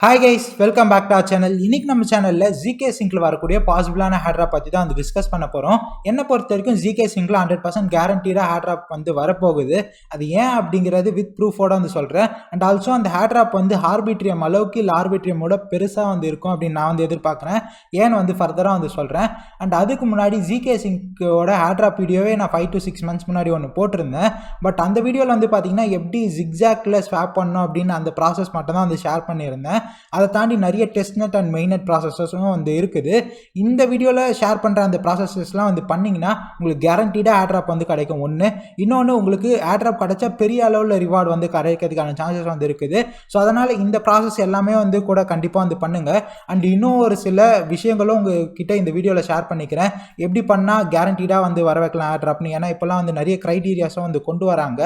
Hi guys, welcome back to our channel. இன்னைக்கு நம்ம சேனல்ல ZkSyncல வரக்கூடிய பாசிபிளான ஹேட்ராப் பத்தி தான் டிஸ்கஸ் பண்ண போறோம். என்ன பொறுத்த வரைக்கும் ZkSyncல 100% கேரண்டீடா ஹேட்ராப் வரப்போகுது. அது ஏன் அப்படிங்கிறது வித் ப்ரூஃபோட சொல்றேன். அண்ட் ஆல்சோ அந்த ஹேட்ராப் ஆர்பிட்ரியம் அளவுக்கு இல்ல ஆர்பிட்ரியமோட பெருசா இருக்கும் அப்படின்னு நான் எதிர்பார்க்கிறேன். ஏன்னு ஃபர்தரா சொல்றேன். அண்ட் அதுக்கு முன்னாடி ZkSyncோட ஹேட்ராப் வீடியோவே நான் 5 to 6 months முன்னாடி ஒன்று போட்டிருந்தேன். பட் அந்த வீடியோவில் பார்த்தீங்கன்னா எப்படி ZkSyncல ஸ்வாப் பண்ணணும் அப்படின்னு அந்த ப்ராசஸ் மட்டும் தான் ஷேர் பண்ணியிருந்தேன். அதை தாண்டி நிறைய டெஸ்ட்நெட் அண்ட் மெயினட் ப்ராசஸஸும் இருக்குது. இந்த வீடியோவில் ஷேர் பண்ணுற அந்த ப்ராசஸஸ்லாம் பண்ணிங்கன்னா உங்களுக்கு கேரண்டீடாக ஏர்ட்ராப் கிடைக்கும். ஒன்று இன்னொன்று உங்களுக்கு ஏர்ட்ராப் கிடைச்சா பெரிய அளவில் ரிவார்டு கிடைக்கிறதுக்கான சான்சஸ் இருக்குது. ஸோ அதனால் இந்த ப்ராசஸ் எல்லாமே கூட கண்டிப்பாக பண்ணுங்கள். அண்ட் இன்னும் ஒரு சில விஷயங்களும் உங்ககிட்ட இந்த வீடியோவில் ஷேர் பண்ணிக்கிறேன். எப்படி பண்ணால் கேரண்டீடாக வர வைக்கலாம் ஏர்ட்ராப்னு. ஏன்னா இப்போலாம் நிறைய க்ரைட்டீரியாஸும் கொண்டு வராங்க.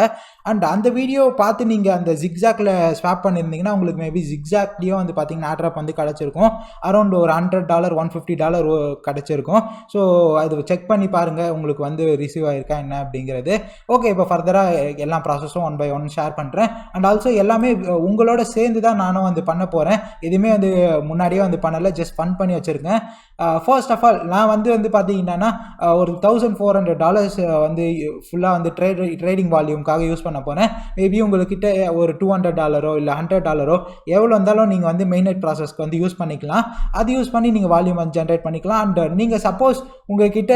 அண்ட் அந்த வீடியோ பார்த்து நீங்கள் அந்த ஜிக்ஸாக்ல ஸ்வாப் பண்ணியிருந்தீங்கன்னா உங்களுக்கு மேபி ஜிக்ஸாக்லேயும் பார்த்தீங்கன்னா ஏர்ட்ராப் கிடச்சிருக்கும். அரௌண்ட் ஒரு $100 $150 கிடச்சிருக்கும். ஸோ அது செக் பண்ணி பாருங்கள் உங்களுக்கு ரிசீவ் ஆகிருக்கா என்ன அப்படிங்கிறது. ஓகே, இப்போ ஃபர்தராக எல்லா ப்ராசஸும் 1 by 1 ஷேர் பண்ணுறேன். அண்ட் ஆல்சோ எல்லாமே உங்களோட சேர்ந்து தான் நானும் பண்ண போகிறேன். எதுவுமே முன்னாடியே பண்ணலை, ஜஸ்ட் ஃபன் பண்ணி வச்சுருக்கேன். ஃபர்ஸ்ட் ஆஃப் ஆல் நான் பார்த்தீங்கன்னா ஒரு $1,400 ஃபுல்லாக ட்ரேடிங் வால்யூம்காக யூஸ் பண்ண போகிறேன். மேபி உங்கள்கிட்ட ஒரு $200 இல்லை $100 எவ்வளோ இருந்தாலும் நீங்கள் மெயினட் ப்ராசஸ்க்கு யூஸ் பண்ணிக்கலாம். அது யூஸ் பண்ணி நீங்கள் வால்யூம் ஜென்ரேட் பண்ணிக்கலாம். அண்ட் நீங்கள் சப்போஸ் உங்கள்கிட்ட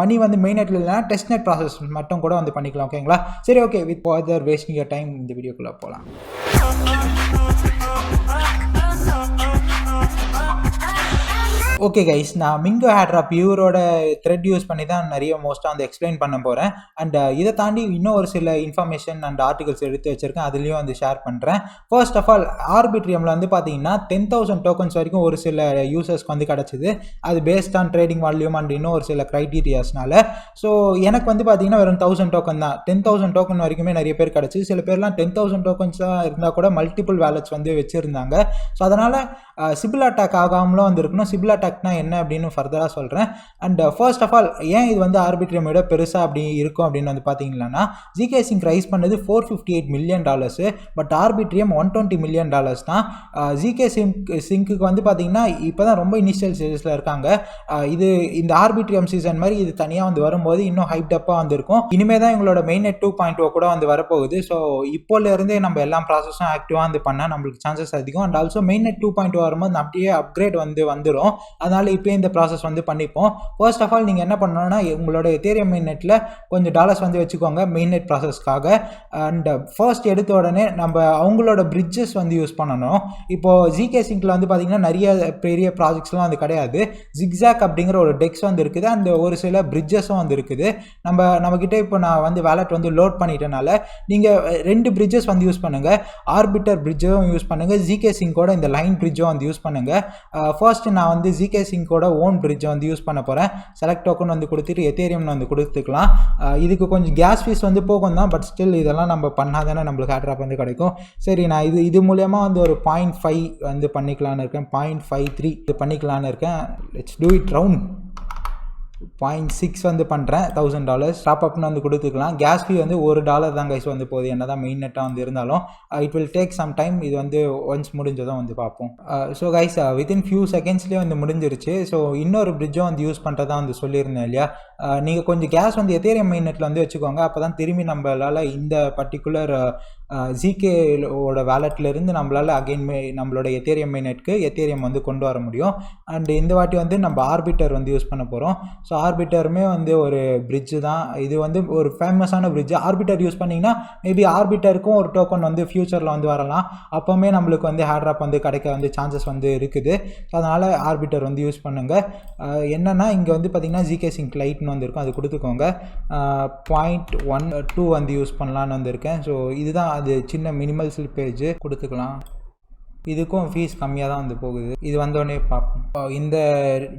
மணி மெயினெட்டில் இல்லைனா டெஸ்ட்நெட் ப்ராசஸ் மட்டும் கூட பண்ணிக்கலாம். ஓகேங்களா? சரி, okay, with further wasting your time இந்த வீடியோக்குள்ளே போகலாம். ஓகே கைஸ், நான் மிங்கோ ஏர்ட்ராப் இவரோட த்ரெட் யூஸ் பண்ணி தான் நிறைய மோஸ்ட்டாக எக்ஸ்பிளைன் பண்ண போகிறேன். அண்ட் இதை தாண்டி இன்னும் ஒரு சில இன்ஃபர்மேஷன் அண்ட் ஆர்டிகல்ஸ் எடுத்து வச்சுருக்கேன், அதுலேயும் ஷேர் பண்ணுறேன். ஃபர்ஸ்ட் ஆஃப் ஆல் ஆர்பிட்ரியமில் பார்த்தீங்கன்னா 10,000 டோக்கன்ஸ் வரைக்கும் ஒரு சில யூசர்ஸ்க்கு கிடச்சிது. அது based on trading volume and இன்னும் ஒரு சில க்ரைட்டீரியாஸ்னால. ஸோ எனக்கு பார்த்தீங்கன்னா வெறும் 1000 டோக்கன் தான். 10,000 டோக்கன் வரைக்குமே நிறைய பேர் கிடச்சி. சில பேர்லாம் 10,000 டோக்கன்ஸாக இருந்தால் கூட மல்டிபிள் வேலட்ஸ் வச்சுருந்தாங்க. ஸோ அதனால் சிபில் அட்டாக் ஆகாமலும் இருக்கணும். சிபில் அட்டாக்னா என்ன அப்படின்னு ஃபர்தராக சொல்கிறேன். அண்ட் ஃபர்ஸ்ட் ஆஃப் ஆல் ஏன் இது ஆர்பிட்ரியம் விட பெருசாக அப்படி இருக்கும் அப்படின்னு பார்த்தீங்கன்னா ZkSync ரைஸ் பண்ணது $458 million, பட் ஆர்பிட்ரியம் $120 million தான். ZkSyncக்கு பார்த்தீங்கன்னா இப்போ தான் ரொம்ப இனிஷியல் ஸ்டேஜஸில் இருக்காங்க. இது இந்த ஆர்பிட்ரியம் சீசன் மாதிரி இது தனியாக வரும்போது இன்னும் ஹைப்டப்பாக இருக்கும். இனிமேல் தான் எங்களோட மெயின்னெட் 2.0 கூட வரப்போகுது. ஸோ இப்போலேருந்தே நம்ம எல்லா ப்ராசஸும் ஆக்டிவாக பண்ணால் நம்மளுக்கு சான்சஸ் அதிகம். அண்ட் ஆல்சோ மெயின்னெட் 2.0 வரும்போது அப்படியே அப்கிரேட் வந்துடும். அதனால் இப்போ இந்த ப்ராசஸ் பண்ணிப்போம். ஃபர்ஸ்ட் ஆஃப் ஆல் நீங்கள் என்ன பண்ணணும்னா உங்களோட எத்தேரியம் மெயின்னெட்டில் கொஞ்சம் டாலர்ஸ் வச்சுக்கோங்க மெயின்னெட் ப்ராசஸ்க்காக. அண்ட் ஃபர்ஸ்ட் எடுத்த உடனே நம்ம அவங்களோட பிரிட்ஜஸ் யூஸ் பண்ணணும். இப்போது ZkSyncல பார்த்தீங்கன்னா நிறைய பெரிய ப்ராஜெக்ட்ஸ்லாம் கிடையாது. ஜிக்ஸாக் அப்படிங்கிற ஒரு டெக்ஸ் இருக்குது. அந்த ஒரு சில பிரிட்ஜஸும் இருக்குது. நம்மக்கிட்ட இப்போ நான் வேலட் லோட் பண்ணிட்டனால நீங்கள் 2 பிரிட்ஜஸ் யூஸ் பண்ணுங்கள். ஆர்பிட்டர் பிரிட்ஜும் யூஸ் பண்ணுங்கள். ZkSyncோட இந்த லைன் பிரிட்ஜும் யூஸ் பண்ணுங்கள். ஃபர்ஸ்ட் நான் ZkSyncோட ஓன் பிரிட்ஜை யூஸ் பண்ண போகிறேன். செலக்ட் டோக்கன் கொடுத்துட்டு எத்தேரியம் கொடுத்துக்கலாம். இதுக்கு கொஞ்சம் கேஸ் ஃபீஸ் போகும் தான். பட் ஸ்டில் இதெல்லாம் நம்ம பண்ணாதானே நம்மளுக்கு ஏர்ட்ராப் கிடைக்கும். சரி, நான் இது மூலமாக ஒரு 0.5 பண்ணிக்கலான்னு இருக்கேன். 0.53 இது பண்ணிக்கலான்னு இருக்கேன். Let's do it round. 0.6 பண்ணுறேன். $1,000 டாப் அப்னு கொடுத்துக்கலாம். கேஸ் ஃபீ $1 தான் கைஸ் போகுது. என்ன தான் மெயின் நெட்டாக இருந்தாலும் it will take some time. இது ஒன்ஸ் முடிஞ்சதும் பார்ப்போம். ஸோ கைஸ், வித்தின் ஃபியூ செகண்ட்ஸ்லேயே முடிஞ்சிருச்சு. ஸோ இன்னொரு பிரிட்ஜும் யூஸ் பண்ணுறதா சொல்லியிருந்தேன் இல்லையா. நீங்கள் கொஞ்சம் கேஸ் எத்தேரியம் மெயின் நெட்டில் வச்சுக்கோங்க. அப்போ தான் திரும்பி நம்மளால் இந்த பர்டிகுலர் Zkோட வேலட்லேருந்து நம்மளால் அகெயின் நம்மளோட எத்தேரியம் மெயினெட்க்கு எத்தேரியம் கொண்டு வர முடியும். அண்ட் இந்த வாட்டி நம்ம ஆர்பிட்டர் யூஸ் பண்ண போகிறோம். ஸோ ஆர்பிட்டருமே ஒரு பிரிட்ஜு தான். இது ஒரு ஃபேமஸான பிரிட்ஜு. ஆர்பிட்டர் யூஸ் பண்ணிங்கன்னா மேபி ஆர்பிட்டருக்கும் ஒரு டோக்கன் ஃபியூச்சரில் வரலாம். அப்போவுமே நம்மளுக்கு ஏர்ட்ராப் கிடைக்க சான்சஸ் இருக்குது. ஸோ அதனால் ஆர்பிட்டர் யூஸ் பண்ணுங்கள். என்னென்னா இங்கே பார்த்தீங்கன்னா ZkSync லைட்னு இருக்கும், அது கொடுத்துக்கோங்க. 0.12 யூஸ் பண்ணலான்னு வந்திருக்கேன். ஸோ இதுதான் அது சின்ன மினிமல் ஸ்லிப்பேஜ் கொடுத்துக்கலாம். இதுக்கும் ஃபீஸ் கம்மியாக தான் போகுது. இது வந்தோடனே பார்ப்போம். இந்த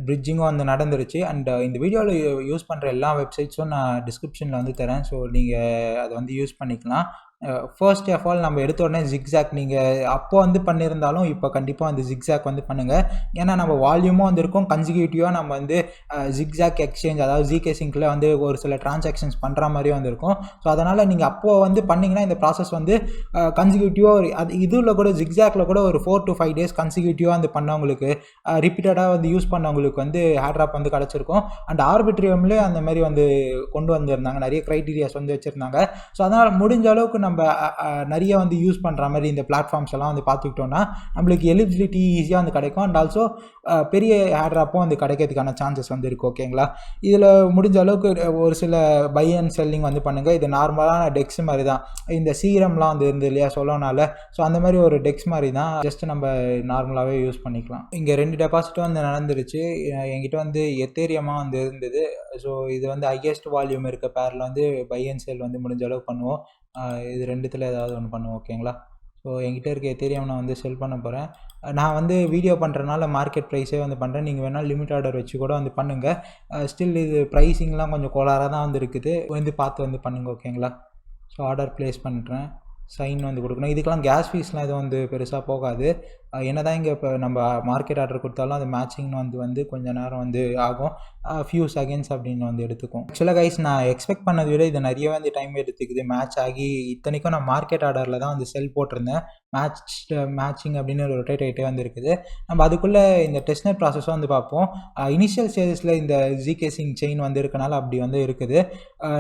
பிரிட்ஜிங்கும் நடந்துருச்சு. அண்ட் இந்த வீடியோவில் யூஸ் பண்ணுற எல்லா வெப்சைட்ஸும் நான் டிஸ்கிரிப்ஷனில் தரேன். ஸோ நீங்கள் அதை யூஸ் பண்ணிக்கலாம். ஃபர்ஸ்ட் ஆஃப் ஆல் நம்ம எடுத்த உடனே ZkSync நீங்கள் அப்போ வந்து பண்ணியிருந்தாலும் இப்போ கண்டிப்பாக வந்து ZkSync வந்து பண்ணுங்கள். ஏன்னா நம்ம வால்யூமும் வந்து இருக்கும், கன்சிக்யூட்டிவாக நம்ம வந்து ZkSync எக்ஸ்சேஞ்ச் அதாவது ZkSyncல வந்து ஒரு சில டிரான்சாக்ஷன்ஸ் பண்ணுற மாதிரியும் வந்து இருக்கும். ஸோ அதனால் நீங்கள் அப்போது வந்து பண்ணிங்கன்னா இந்த ப்ராசஸ் வந்து கன்சிக்யூட்டிவாக அது இதில் கூட ZkSyncல கூட ஒரு 4 to 5 days கன்சிக்யூட்டிவாக வந்து பண்ணவங்களுக்கு ரிப்பீட்டடாக வந்து யூஸ் பண்ணவங்களுக்கு வந்து Airdrop வந்து கிடச்சிருக்கும். அண்ட் ஆர்பிட்ரியம்லேயே அந்த மாதிரி வந்து கொண்டு வந்திருந்தாங்க, நிறைய க்ரைட்டீரியாஸ் வந்து வச்சுருந்தாங்க. ஸோ அதனால் முடிஞ்ச அளவுக்கு நம்ம நிறைய வந்து யூஸ் பண்ணுற மாதிரி இந்த பிளாட்ஃபார்ம்ஸ் எல்லாம் வந்து பார்த்துக்கிட்டோன்னா நம்மளுக்கு எலிஜிபிலிட்டி ஈஸியாக வந்து கிடைக்கும். அண்ட் ஆல்சோ பெரிய Airdropம் வந்து கிடைக்கிறதுக்கான சான்சஸ் வந்து இருக்குது. ஓகேங்களா, இதில் முடிஞ்ச அளவுக்கு ஒரு சில பை அண்ட் செல்லிங் வந்து பண்ணுங்கள். இது நார்மலான டெக்ஸ் மாதிரி தான், இந்த சீரம்லாம் வந்து இருந்து இல்லையா சொல்லனால, ஸோ அந்த மாதிரி ஒரு டெக்ஸ் மாதிரி தான், ஜஸ்ட் நம்ம நார்மலாகவே யூஸ் பண்ணிக்கலாம். இங்கே 2 டெபாசிட்டும் வந்து நடந்துருச்சு. என்கிட்ட வந்து எத்தேரியமாக வந்து இருந்தது. ஸோ இது வந்து ஹையஸ்ட் வால்யூம் இருக்க பேரில் வந்து பை அண்ட் செல் வந்து முடிஞ்ச அளவுக்கு பண்ணுவோம். இது ரெண்டுத்தில் ஏதாவது ஒன்று பண்ணுவோம். ஓகேங்களா, ஸோ என்கிட்ட இருக்க எத்தேரியம் நான் வந்து செல் பண்ண போகிறேன். நான் வந்து வீடியோ பண்ணுறதுனால மார்க்கெட் ப்ரைஸே வந்து பண்ணுறேன். நீங்கள் வேணால் லிமிட் ஆர்டர் வச்சு கூட வந்து பண்ணுங்கள். ஸ்டில் இது ப்ரைஸிங்லாம் கொஞ்சம் கோளாராக தான் வந்து இருக்குது, வந்து பார்த்து வந்து பண்ணுங்கள். ஓகேங்களா, ஸோ ஆர்டர் ப்ளேஸ் பண்ணுறேன், சைன் வந்து கொடுக்கணும். இதுக்கெல்லாம் கேஸ் ஃபீஸ்லாம் எதுவும் வந்து பெருசாக போகாது. என்ன தான் இங்கே இப்போ நம்ம மார்க்கெட் ஆர்டர் கொடுத்தாலும் அது மேட்சிங்னு வந்து கொஞ்சம் நேரம் வந்து ஆகும், ஃபியூ செகண்ட்ஸ் அப்படின்னு வந்து எடுத்துக்கும். ஆக்சுவலாக கைஸ் நான் எக்ஸ்பெக்ட் பண்ணதை விட இது நிறைய வந்து டைம் எடுத்துக்குது மேட்ச் ஆகி. இத்தனைக்கும் நான் மார்க்கெட் ஆர்டரில் தான் வந்து செல் போட்டிருந்தேன். மேட்சிங் அப்படின்னு ரொட்டேட் ஆகிட்டே வந்து இருக்குது. நம்ம அதுக்குள்ளே இந்த டெஸ்ட்நெட் ப்ராசஸும் வந்து பார்ப்போம். இனிஷியல் ஸ்டேஜஸில் இந்த ZkSync செயின் வந்து இருக்கனால அப்படி வந்து இருக்குது.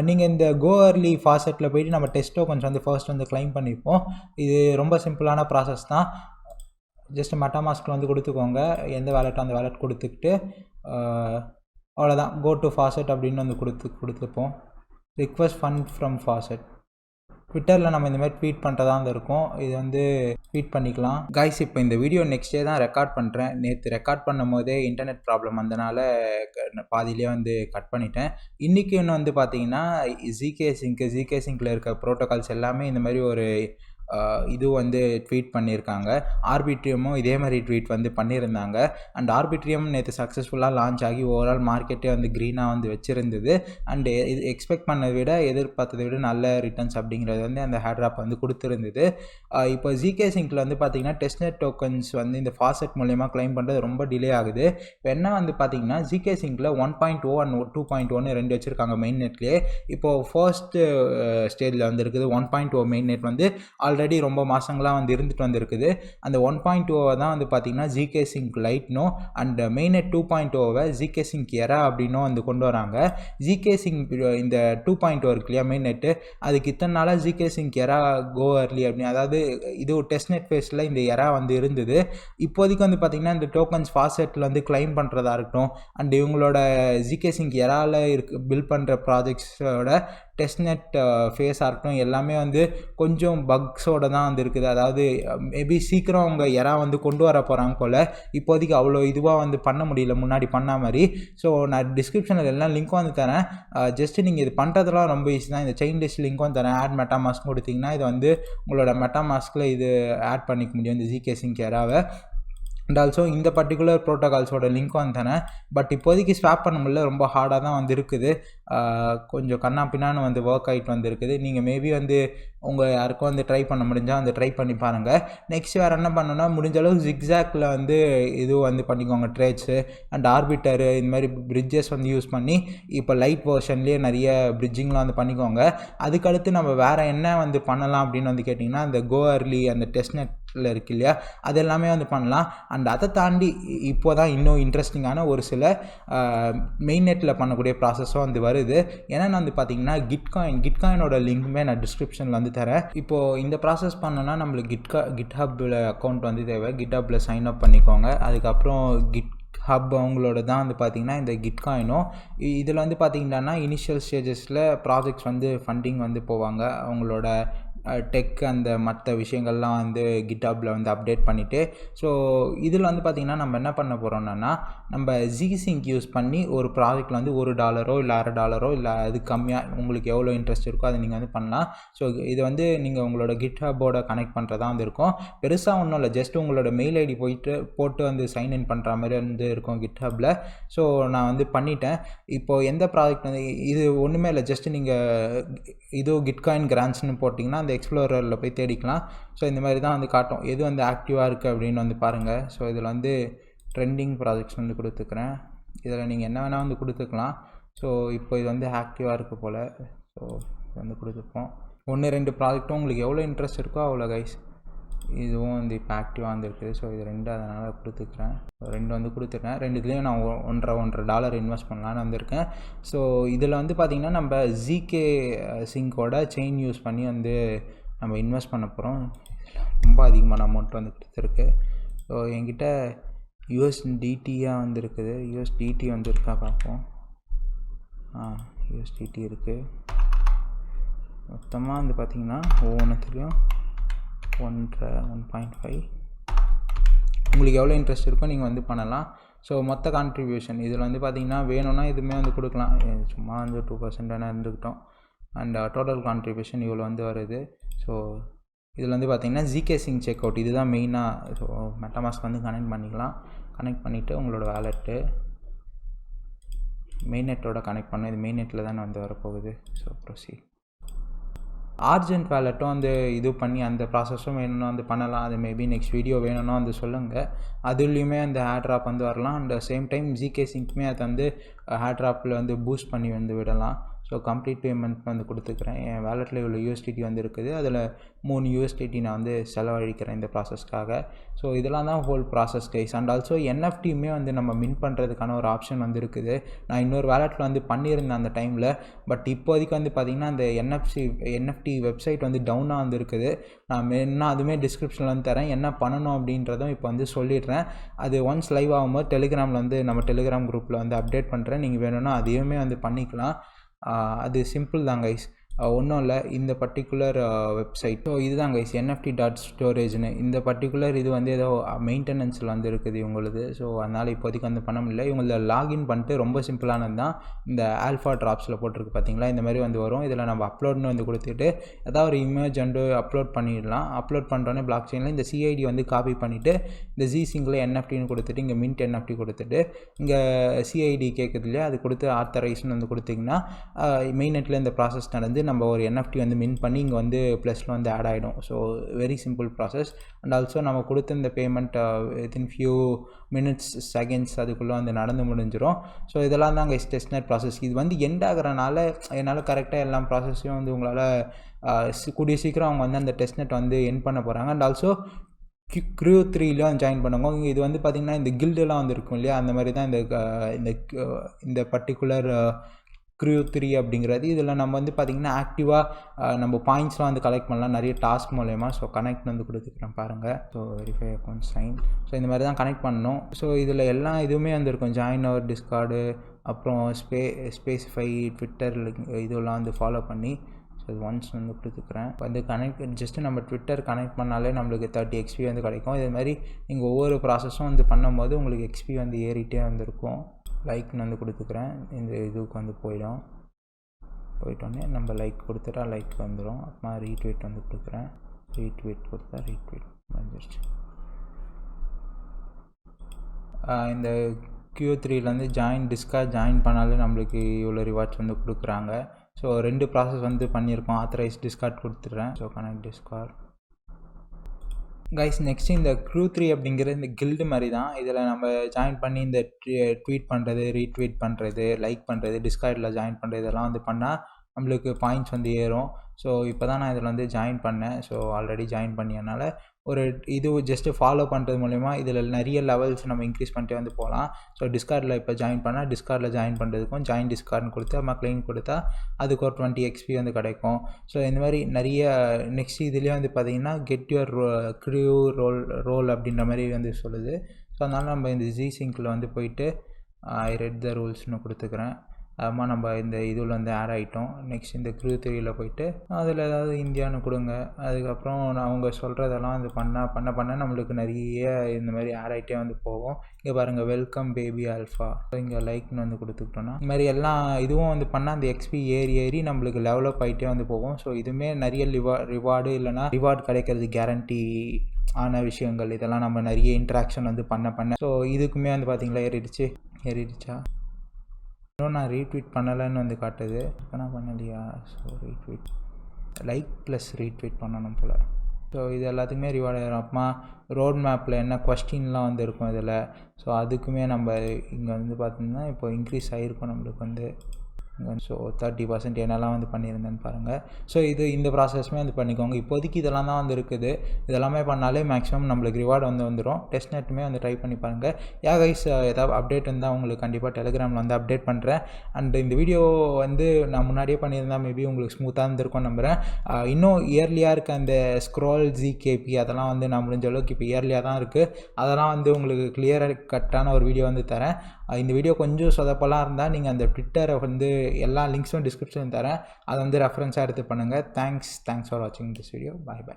நீங்கள் இந்த கோ அர்லி ஃபாசெட்டில் போயிட்டு நம்ம டெஸ்ட்டோ கொஞ்சம் வந்து ஃபர்ஸ்ட் வந்து கிளைம் பண்ணிப்போம். இது ரொம்ப சிம்பிளான ப்ராசஸ் தான். ஜஸ்ட் மெட்டாமாஸ்கில் வந்து கொடுத்துக்கோங்க, எந்த வேலெட்டோ அந்த வேலெட் கொடுத்துக்கிட்டு அவ்வளோதான். கோ டு ஃபாசெட் அப்படின்னு வந்து கொடுத்துப்போம். Request fund from faucet. ட்விட்டரில் நம்ம இந்த மாதிரி ட்வீட் பண்ணுறதா வந்து இருக்கும், இது வந்து ட்வீட் பண்ணிக்கலாம். கைஸ் இப்போ இந்த வீடியோ நெக்ஸ்ட் டே தான் ரெக்கார்ட் பண்ணுறேன். நேற்று ரெக்கார்ட் பண்ணும் போதே இன்டர்நெட் ப்ராப்ளம் வந்தனால பாதியிலே வந்து கட் பண்ணிட்டேன். இன்றைக்கி இன்னும் வந்து பார்த்தீங்கன்னா ZkSyncல இருக்க ப்ரோட்டோகால்ஸ் எல்லாமே இந்த மாதிரி ஒரு இது வந்து ட்வீட் பண்ணியிருக்காங்க. ஆர்பிட்ரியமும் இதே மாதிரி ட்வீட் வந்து பண்ணியிருந்தாங்க. அண்ட் ஆர்பிட்ரியம் நேற்று சக்ஸஸ்ஃபுல்லாக லான்ச் ஆகி ஓவரால் மார்க்கெட்டே வந்து க்ரீனாக வந்து வச்சுருந்தது. அண்டு இது எக்ஸ்பெக்ட் பண்ணதை விட எதிர்பார்த்ததை விட நல்ல ரிட்டர்ன்ஸ் அப்படிங்கிறது வந்து அந்த Airdrop வந்து கொடுத்துருந்தது. இப்போ ZkSyncல வந்து பார்த்திங்கன்னா டெஸ்ட்நெட் டோக்கன்ஸ் வந்து இந்த ஃபாசெட் மூலயமா கிளைம் பண்ணுறது ரொம்ப டிலே ஆகுது. இப்போ என்ன வந்து பார்த்திங்கன்னா ZkSyncல 1.0 அண்ட் 2.1 ரெண்டு வச்சுருக்காங்க மெயின் நெட்லேயே. இப்போது ஃபர்ஸ்ட் ஸ்டேஜில் வந்து இருக்குது 1.0 மெயின் நெட் வந்து ஆல்ரெடி ரொம்ப மாதங்களாக வந்து இருந்துட்டு வந்துருக்குது. அந்த 1.0 தான் வந்து பார்த்திங்கன்னா ZkSync லைட்னும் அண்ட் mainnet 2.0வை ZkSync எரா அப்படின்னும் வந்து கொண்டு வராங்க. ZkSync இந்த 2.0 இருக்கு இல்லையா mainnet, அதுக்கு இத்தனை நாளாக ZkSync எரா கோ அர்லி அப்படின்னு, அதாவது இது ஒரு டெஸ்ட்நெட் ஃபேஸில் இந்த எரா வந்து இருந்தது. இப்போதைக்கு வந்து பார்த்திங்கன்னா இந்த டோக்கன்ஸ் ஃபாசெட்டில் வந்து கிளைம் பண்ணுறதா இருக்கட்டும் அண்ட் இவங்களோட ZkSync எராவில் பில்ட் பண்ணுற ப்ராஜெக்ட்ஸோட டெஸ்ட்நெட் ஃபேஸாக இருக்கட்டும் எல்லாமே வந்து கொஞ்சம் பக்ஸோடு தான் வந்து இருக்குது. அதாவது மேபி சீக்கிரம் அவங்க எரா வந்து கொண்டு வர போகிறாங்க போல். இப்போதைக்கு அவ்வளோ இதுவாக வந்து பண்ண முடியல முன்னாடி பண்ண மாதிரி. ஸோ நான் டிஸ்கிரிப்ஷனில் எல்லாம் லிங்க்கும் வந்து தரேன். ஜஸ்ட்டு நீங்கள் இது பண்ணுறதுலாம் ரொம்ப ஈஸி தான். இந்த செயின் லிஸ்ட் லிங்க்கும் தரேன். ஆட் மெட்டாமாஸ்க் கொடுத்தீங்கன்னா இது வந்து உங்களோட மெட்டாமாஸ்கில் இது ஆட் பண்ணிக்க முடியும் இந்த ZkSync எராவை. அண்ட் ஆல்சோ இந்த பர்டிகுலர் ப்ரோட்டோகால்ஸோட லிங்க்கும் வந்து தரேன். பட் இப்போதைக்கு ஸ்வாப் பண்ண முடியல, ரொம்ப ஹார்டாக தான் வந்து இருக்குது. கொஞ்சம் கண்ணா பின்னான்னு வந்து ஒர்க் ஆகிட்டு வந்துருக்குது. நீங்கள் மேபி வந்து உங்கள் யாருக்கும் வந்து ட்ரை பண்ண முடிஞ்சால் வந்து ட்ரை பண்ணி பாருங்கள். நெக்ஸ்ட் வேறு என்ன பண்ணணும்னா முடிஞ்ச அளவுக்கு ZkSyncல வந்து இது வந்து பண்ணிக்கோங்க ட்ரேட்ஸு அண்ட் ஆர்பிட்டரு இந்த மாதிரி பிரிட்ஜஸ் வந்து யூஸ் பண்ணி இப்போ லைட் வெர்ஷன்லேயே நிறைய பிரிட்ஜிங்லாம் வந்து பண்ணிக்கோங்க. அதுக்கடுத்து நம்ம வேறு என்ன வந்து பண்ணலாம் அப்படின்னு வந்து கேட்டிங்கன்னா இந்த கோ அர்லி அந்த டெஸ்ட்நெட்டில் இருக்கு இல்லையா அது எல்லாமே வந்து பண்ணலாம். அண்ட் அதை தாண்டி இப்போ தான் இன்னும் இன்ட்ரெஸ்டிங்கான ஒரு சில மெயின்னெட்டில் பண்ணக்கூடிய ப்ராசஸும் வந்து வருது. ஏன்னா வந்து பார்த்தீங்கன்னா கிட்காயினோட லிங்க்குமே நான் டிஸ்கிரிப்ஷனில் வந்து தரேன். இப்போது இந்த ப்ராசஸ் பண்ணோன்னா நம்மளுக்கு கிட்ஹப்பில் அக்கௌண்ட் வந்து தேவை. கிட்ஹப்பில் சைன் அப் பண்ணிக்கோங்க. அதுக்கப்புறம் ஹப் அவங்களோட தான் வந்து பார்த்திங்கன்னா இந்த கிட்காயினும். இதில் வந்து பார்த்திங்கன்னா இனிஷியல் ஸ்டேஜஸில் ப்ராஜெக்ட்ஸ் வந்து ஃபண்டிங் வந்து போவாங்க. அவங்களோட டெக் அந்த மற்ற விஷயங்கள்லாம் வந்து கிட்ஹப்பில் வந்து அப்டேட் பண்ணிவிட்டு, ஸோ இதில் வந்து பார்த்திங்கன்னா நம்ம என்ன பண்ண போகிறோம்னா நம்ம ZkSync யூஸ் பண்ணி ஒரு ப்ராஜெக்டில் வந்து $1 இல்லை $1.5 இல்லை அது கம்மியாக உங்களுக்கு எவ்வளோ இன்ட்ரெஸ்ட் இருக்கோ அதை நீங்கள் வந்து பண்ணலாம். ஸோ இது வந்து நீங்கள் உங்களோட கிட்ஹப்போட கனெக்ட் பண்ணுறதா வந்து இருக்கும். பெருசாக ஒன்றும் இல்லை, ஜஸ்ட் உங்களோட மெயில் ஐடி போட்டு வந்து சைன்இன் பண்ணுற மாதிரி வந்து இருக்கும் கிட்ஹப்பில். ஸோ நான் வந்து பண்ணிட்டேன். இப்போது எந்த ப்ராஜெக்ட் வந்து இது ஒன்றுமே இல்லை, ஜஸ்ட்டு நீங்கள் இது கிட்காயின் கிராண்ட்ஸ்னு போட்டிங்கன்னா அந்த எக்ஸ்ப்ளோரரில் போய் தேடிக்கலாம். ஸோ இந்த மாதிரி தான் வந்து காட்டும் எது வந்து ஆக்டிவாக இருக்குது அப்படின்னு வந்து பாருங்கள். ஸோ இதில் வந்து ட்ரெண்டிங் ப்ராஜெக்ட்ஸ் வந்து கொடுத்துக்கிறேன். இதில் நீங்கள் என்ன வேணால் வந்து கொடுத்துக்கலாம். ஸோ இப்போ இது வந்து ஆக்டிவாக இருக்குது போல். ஸோ இது வந்து கொடுத்துப்போம். 1-2 ப்ராஜெக்ட்டும் உங்களுக்கு எவ்வளோ இன்ட்ரெஸ்ட் இருக்கோ அவ்வளோ கைஸ். இதுவும் வந்து இப்போ ஆக்டிவாக வந்துருக்குது. ஸோ இது 2 அதனால் கொடுத்துக்கிறேன். 2 வந்து கொடுத்துட்டேன். 2த்துலேயும் நான் $1.5 இன்வெஸ்ட் பண்ணலான்னு வந்திருக்கேன். ஸோ இதில் வந்து பார்த்திங்கன்னா நம்ம ZkSyncோட செயின் யூஸ் பண்ணி வந்து நம்ம இன்வெஸ்ட் பண்ண போகிறோம். ரொம்ப அதிகமான அமௌண்ட் வந்து கொடுத்துருக்கு. ஸோ என்கிட்ட USDTயாக வந்துருக்குது. USDT வந்துருக்கா பார்ப்போம். USDT இருக்குது. மொத்தமாக வந்து பார்த்திங்கன்னா ஒவ்வொன்றுத்துலேயும் 1.5 உங்களுக்கு எவ்வளோ இன்ட்ரெஸ்ட் இருக்கோ நீங்கள் வந்து பண்ணலாம். ஸோ மொத்த கான்ட்ரிபியூஷன் இதில் வந்து பார்த்திங்கன்னா வேணும்னா இதுவுமே வந்து கொடுக்கலாம். சும்மா வந்து 2% வேணால் இருந்துக்கிட்டோம். அண்ட் டோட்டல் கான்ட்ரிபியூஷன் இவ்வளோ வந்து வருது. ஸோ இதில் வந்து பார்த்திங்கன்னா ZkSync செக் அவுட் இதுதான் மெயினாக. ஸோ மெட்டாமாஸ்க் வந்து கனெக்ட் பண்ணிக்கலாம். கனெக்ட் பண்ணிவிட்டு உங்களோட வேலெட்டு மெயின்னெட்டோட கனெக்ட் பண்ணணும். இது மெயின்னெட்டில் தானே வந்து வரப்போகுது. So proceed. ஆர்ஜென்ட் வேலெட்டும் வந்து இது பண்ணி அந்த ப்ராசஸும் வேணும்னா வந்து பண்ணலாம். அது மேபி நெக்ஸ்ட் வீடியோ வேணும்னா வந்து சொல்லுங்கள். அதுலேயுமே அந்த ஏர்ட்ராப் வந்து வரலாம். அண்ட் சேம் டைம் ZkSyncமே அதை வந்து ஏர்ட்ராப்பில் வந்து பூஸ்ட் பண்ணி வந்து விடலாம். ஸோ கம்ப்ளீட் பேமெண்ட் வந்து கொடுத்துக்கிறேன். என் வேலெட்டில் இவ்வளோ USDT வந்து இருக்குது. அதில் 3 USDT நான் வந்து செலவழிக்கிறேன் இந்த ப்ராசஸ்க்காக. ஸோ இதெல்லாம் தான் whole process guys. And also NFTயுமே வந்து நம்ம மின் பண்ணுறதுக்கான ஒரு ஆப்ஷன் வந்து இருக்குது. நான் இன்னொரு வேலெட்டில் வந்து பண்ணியிருந்தேன் அந்த டைமில். பட் இப்போதைக்கு வந்து பார்த்திங்கன்னா அந்த NFT வெப்சைட் வந்து டவுனாக வந்து இருக்குது. நான் என்ன அதுவுமே டிஸ்கிரிப்ஷனில் வந்து தரேன். என்ன பண்ணணும் அப்படின்றதும் இப்போ வந்து சொல்லிடுறேன். அது ஒன்ஸ் லைவ் ஆகும்போது டெலிகிராமில் வந்து நம்ம டெலிகிராம் குரூப்பில் வந்து அப்டேட் பண்ணுறேன். நீங்கள் வேணும்னா அதையுமே வந்து பண்ணிக்கலாம். அது சிம்பிள் தான் கைஸ். ஒன்றும் இல்லை. இந்த பர்டிகுலர் வெப்சைட் ஸோ இதுதான் கைஸ் NFT.storageன்னு. இந்த பர்டிகுலர் இது வந்து ஏதோ மெயின்டெனன்ஸில் வந்து இருக்குது இவங்களுக்கு. ஸோ அதனால் இப்போதைக்கு வந்து பண்ண முடியல. இவங்கள லாகின் பண்ணிட்டு ரொம்ப சிம்பிளானது தான். இந்த ஆல்ஃபா ட்ராப்ஸில் போட்டிருக்கு பார்த்தீங்களா, இந்த மாதிரி வந்து வரும். இதில் நம்ம அப்லோட்னு வந்து கொடுத்துட்டு ஏதாவது ஒரு இமேஜ் வந்து அப்லோட் பண்ணிடலாம். அப்லோட் பண்ணுறோன்னே பிளாக் செயினில் இந்த CID வந்து காப்பி பண்ணிவிட்டு இந்த Zsyncல NFTன்னு கொடுத்துட்டு இங்கே மின்ட் NFT கொடுத்துட்டு இங்கே CID கேட்குது இல்லையா, அது கொடுத்து ஆத்தரைஸ்னு வந்து கொடுத்திங்கன்னா மெயின்னெட்டில் இந்த ப்ராசஸ் நடந்து நம்ம ஒரு NFT வந்து மின் பண்ணி இங்கே வந்து ப்ளஸில் வந்து ஆட் ஆகிடும். So very simple process. And also நம்ம கொடுத்த இந்த payment within few minutes seconds அதுக்குள்ளே வந்து நடந்து முடிஞ்சிடும். ஸோ இதெல்லாம் தான் கைஸ் டெஸ்ட்நெட் ப்ராசஸ். இது வந்து எண்ட் ஆகிறனால என்னால் கரெக்டாக எல்லா ப்ராசஸையும் வந்து உங்களால் கூடிய சீக்கிரம் அவங்க வந்து அந்த டெஸ்ட்நெட் வந்து எண்ட் பண்ண போகிறாங்க. அண்ட் ஆல்சோ Crew 3லையும் ஜாயின் பண்ணுவாங்க. இது வந்து பார்த்திங்கன்னா இந்த கில்டெல்லாம் வந்து இருக்கும் இல்லையா, அந்த மாதிரி தான் இந்த பர்டிகுலர் Crew 3 அப்படிங்கிறது. இதில் நம்ம வந்து பார்த்திங்கன்னா ஆக்டிவாக நம்ம பாயிண்ட்ஸ்லாம் வந்து கலெக்ட் பண்ணலாம் நிறைய டாஸ்க் மூலயமா. ஸோ கனெக்ட் வந்து கொடுத்துக்கிறேன் பாருங்கள். So verify account sign. So இந்த மாதிரி தான் கனெக்ட் பண்ணணும். ஸோ இதில் எல்லா இதுவுமே வந்துருக்கும். ஜாயின் அவர் டிஸ்கார்டு, அப்புறம் ஸ்பேசிஃபை, ட்விட்டர் இதெல்லாம் வந்து ஃபாலோ பண்ணி ஸோ இது ஒன்ஸ் வந்து கொடுத்துக்கிறேன். வந்து ஜஸ்ட்டு நம்ம ட்விட்டர் கனெக்ட் பண்ணாலே நம்மளுக்கு 30 XP வந்து கிடைக்கும். இது மாதிரி நீங்கள் ஒவ்வொரு ப்ராசஸும் வந்து பண்ணும்போது உங்களுக்கு XP வந்து ஏறிட்டே வந்துருக்கும். லைக்னு வந்து கொடுத்துக்கிறேன். இந்த இதுக்கு வந்து போயிட்டோன்னே நம்ம லைக் கொடுத்துட்டா லைக் வந்துடும். அப்புறமா ரீட்வீட் வந்து கொடுக்குறேன். ரீட்வீட் கொடுத்தா ரீட்வீட் வந்துருச்சு. இந்த Q3லேருந்து ஜாயின் பண்ணாலே நம்மளுக்கு இவ்வளோ ரிவார்ட்ஸ் வந்து கொடுக்குறாங்க. ஸோ 2 ப்ராசஸ் வந்து பண்ணியிருக்கோம். ஆத்தரைஸ் டிஸ்கார்ட் கொடுத்துட்றேன். So connect Discord guys. Next இந்த Crew 3 அப்படிங்கிற இந்த கில்டு மாதிரி தான். இதில் நம்ம ஜாயின் பண்ணி இந்த ட்வீட் பண்ணுறது, ரீட்வீட் பண்ணுறது, லைக் பண்ணுறது, டிஸ்கார்டில் ஜாயின் பண்ணுறது இதெல்லாம் வந்து பண்ணால் நம்மளுக்கு பாயிண்ட்ஸ் வந்து ஏறும். ஸோ இப்போ தான் நான் இதில் வந்து ஜாயின் பண்ணேன். ஸோ ஆல்ரெடி ஜாயின் பண்ணியனால ஒரு இது ஜஸ்ட்டு ஃபாலோ பண்ணுறது மூலிமா இதில் நிறைய லெவல்ஸ் நம்ம இன்க்ரீஸ் பண்ணிட்டே வந்து போகலாம். ஸோ டிஸ்கார்டில் இப்போ ஜாயின் பண்ணால் டிஸ்கார்டில் ஜாயின் பண்ணுறதுக்கும் ஜாயின் டிஸ்கார்ட்னு கொடுத்து நம்ம கிளைம் கொடுத்தா அதுக்கு ஒரு 20 XP வந்து கிடைக்கும். ஸோ இந்த மாதிரி நிறைய நெக்ஸ்ட் இதுலேயே வந்து பார்த்திங்கன்னா கெட் யுவர் க்ரூ ரோல் அப்படின்ற மாதிரி வந்து சொல்லுது. ஸோ அதனால் நம்ம இந்த Zsyncல வந்து போயிட்டு ஐ ரெட் த ரூல்ஸ்னு கொடுத்துக்கிறேன். அதுமா நம்ம இந்த இதில் வந்து ஆட் ஆகிட்டோம். நெக்ஸ்ட் இந்த Crew 3ல போயிட்டு அதில் ஏதாவது இந்தியான்னு கொடுங்க. அதுக்கப்புறம் அவங்க சொல்கிறதெல்லாம் வந்து பண்ண நம்மளுக்கு நிறைய இந்த மாதிரி ஆட் ஆகிட்டே வந்து போகும். இங்கே பாருங்கள், வெல்கம் பேபி ஆல்ஃபா. இங்கே லைக்னு வந்து கொடுத்துக்கிட்டோன்னா இந்த மாதிரி எல்லாம் இதுவும் வந்து பண்ணால் அந்த XP ஏறி நம்மளுக்கு டெவலப் ஆகிட்டே வந்து போகும். ஸோ இதுவுமே நிறைய ரிவார்டு இல்லைனா ரிவார்டு கிடைக்கிறது கேரண்டி ஆன விஷயங்கள். இதெல்லாம் நம்ம நிறைய இன்ட்ராக்ஷன் வந்து பண்ண ஸோ இதுக்குமே வந்து பார்த்திங்களா ஏறிடுச்சா? இன்னும் நான் ரீட்வீட் பண்ணலைன்னு வந்து காட்டுது. இப்போ நான் பண்ணலையா? So retweet like plus retweet பண்ணணும் போல். ஸோ இது எல்லாத்துக்குமே ரிவார்ட் ஆகிடும். அப்புறமா ரோட் மேப்பில் என்ன கொஸ்டின்லாம் வந்து இருக்கும் இதில். ஸோ அதுக்குமே நம்ம இங்கே வந்து பார்த்திங்கன்னா இப்போ இன்க்ரீஸ் ஆகிருக்கும் நம்மளுக்கு வந்து. ஸோ 30% என்னெல்லாம் வந்து பண்ணியிருந்தேன்னு பாருங்கள். ஸோ இந்த ப்ராசஸ்மே வந்து பண்ணிக்கோங்க. இப்போதைக்கு இதெல்லாம் தான் வந்து இருக்குது. இதெல்லாமே பண்ணாலே மேக்ஸிமம் நம்மளுக்கு ரிவார்டு வந்துடும். டெஸ்ட்நெட்டுமே வந்து ட்ரை பண்ணி பாருங்கள். கைஸ், ஏதாவது அப்டேட் இருந்தால் உங்களுக்கு கண்டிப்பாக டெலிகிராமில் வந்து அப்டேட் பண்ணுறேன். அண்ட் இந்த வீடியோ வந்து நான் முன்னாடியே பண்ணியிருந்தால் மேபி உங்களுக்கு ஸ்மூத்தாக இருந்திருக்கும்னு நம்புகிறேன். இன்னும் இயர்லியாக இருக்க அந்த ஸ்க்ரோல் ZkP அதெல்லாம் வந்து நான் முடிஞ்ச அளவுக்கு இப்போ இயர்லியாக தான் இருக்குது. அதெல்லாம் வந்து உங்களுக்கு கிளியராக கட்டான ஒரு வீடியோ வந்து தரேன். இந்த வீடியோ கொஞ்சம் சொதப்பெல்லாம் இருந்தால் நீங்கள் அந்த ட்விட்டரை வந்து எல்லா லிங்க்ஸும் டிஸ்கிரிப்ஷன் தரேன். அதை வந்து ரெஃபரன்ஸாக எடுத்து பண்ணுங்கள். தேங்க்ஸ் ஃபார் வாட்சிங் திஸ் வீடியோ. பாய்.